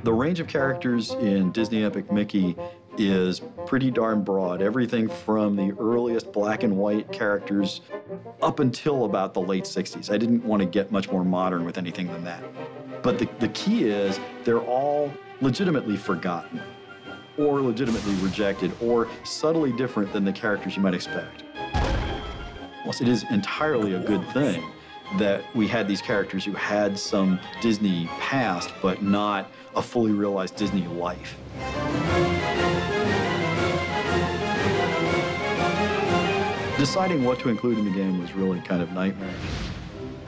The range of characters in Disney Epic Mickey is pretty darn broad. Everything from the earliest black and white characters up until about the late 60s. I didn't want to get much more modern with anything than that. But the key is they're all legitimately forgotten, or legitimately rejected, or subtly different than the characters you might expect. Well, it is entirely a good thing that we had these characters who had some Disney past, but not a fully realized Disney life. Deciding what to include in the game was really kind of nightmarish.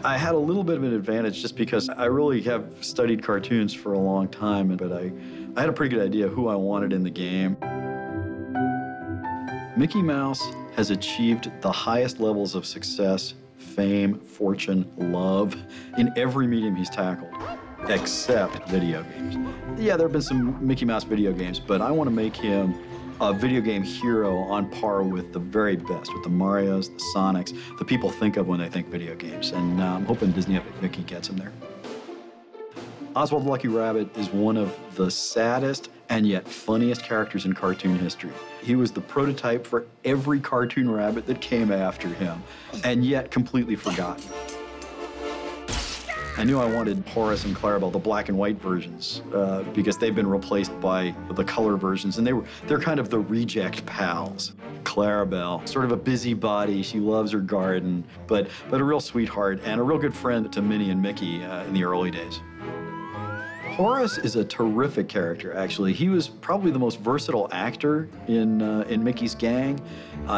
I had a little bit of an advantage just because I really have studied cartoons for a long time, but I had a pretty good idea who I wanted in the game. Mickey Mouse has achieved the highest levels of success, fame, fortune, love in every medium he's tackled, except video games. Yeah, there have been some Mickey Mouse video games, but I want to make him a video game hero on par with the very best, with the Marios, the Sonics, the people think of when they think video games. And I'm hoping Disney Epic Mickey gets him there. Oswald the Lucky Rabbit is one of the saddest and yet funniest characters in cartoon history. He was the prototype for every cartoon rabbit that came after him, and yet completely forgotten. I knew I wanted Horace and Clarabelle, the black and white versions, because they've been replaced by the color versions, and they're kind of the reject pals. Clarabelle, sort of a busybody, she loves her garden, but a real sweetheart and a real good friend to Minnie and Mickey in the early days. Horace is a terrific character, actually. He was probably the most versatile actor in Mickey's gang.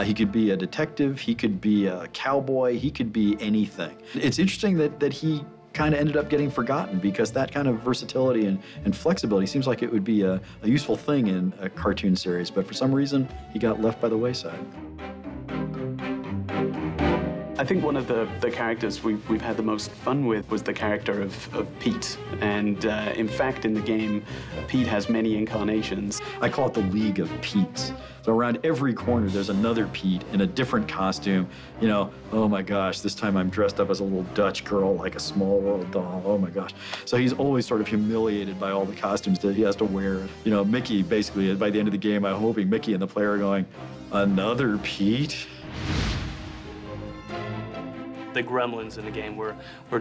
He could be a detective, he could be a cowboy, he could be anything. It's interesting that he kind of ended up getting forgotten because that kind of versatility and flexibility seems like it would be a useful thing in a cartoon series, but for some reason, he got left by the wayside. I think one of the characters we've had the most fun with was the character of Pete. And in fact, in the game, Pete has many incarnations. I call it the League of Petes. So around every corner, there's another Pete in a different costume. You know, oh my gosh, this time I'm dressed up as a little Dutch girl, like a Small World doll, oh my gosh. So he's always sort of humiliated by all the costumes that he has to wear. You know, Mickey, basically, by the end of the game, I'm hoping Mickey and the player are going, another Pete? The gremlins in the game were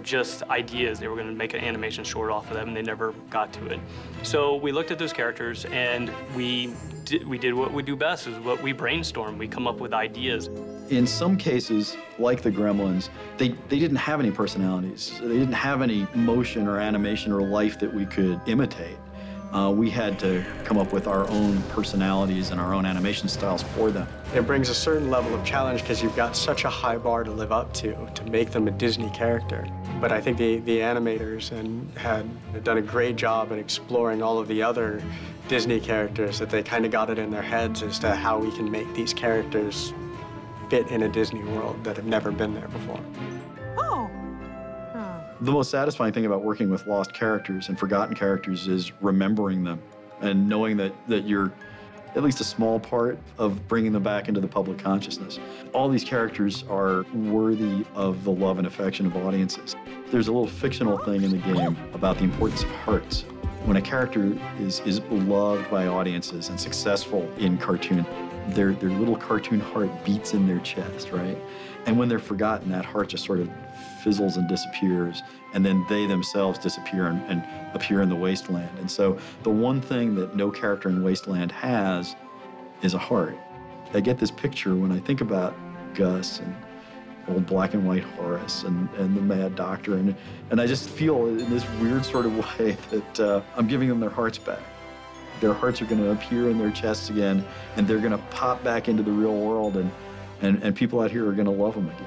just ideas. They were going to make an animation short off of them, and they never got to it. So we looked at those characters, and we did what we do best, is what we brainstorm. We come up with ideas. In some cases, like the gremlins, they didn't have any personalities. They didn't have any motion or animation or life that we could imitate. We had to come up with our own personalities and our own animation styles for them. It brings a certain level of challenge because you've got such a high bar to live up to make them a Disney character. But I think the animators had done a great job in exploring all of the other Disney characters, that they kind of got it in their heads as to how we can make these characters fit in a Disney world that have never been there before. The most satisfying thing about working with lost characters and forgotten characters is remembering them and knowing that you're at least a small part of bringing them back into the public consciousness. All these characters are worthy of the love and affection of audiences. There's a little fictional thing in the game about the importance of hearts. When a character is loved by audiences and successful in cartoon, their little cartoon heart beats in their chest, right? And when they're forgotten, that heart just sort of fizzles and disappears, and then they themselves disappear and appear in the wasteland. And so the one thing that no character in Wasteland has is a heart. I get this picture when I think about Gus and old black and white Horace and the Mad Doctor, and I just feel in this weird sort of way that I'm giving them their hearts back. Their hearts are going to appear in their chests again, and they're going to pop back into the real world, and people out here are going to love them again.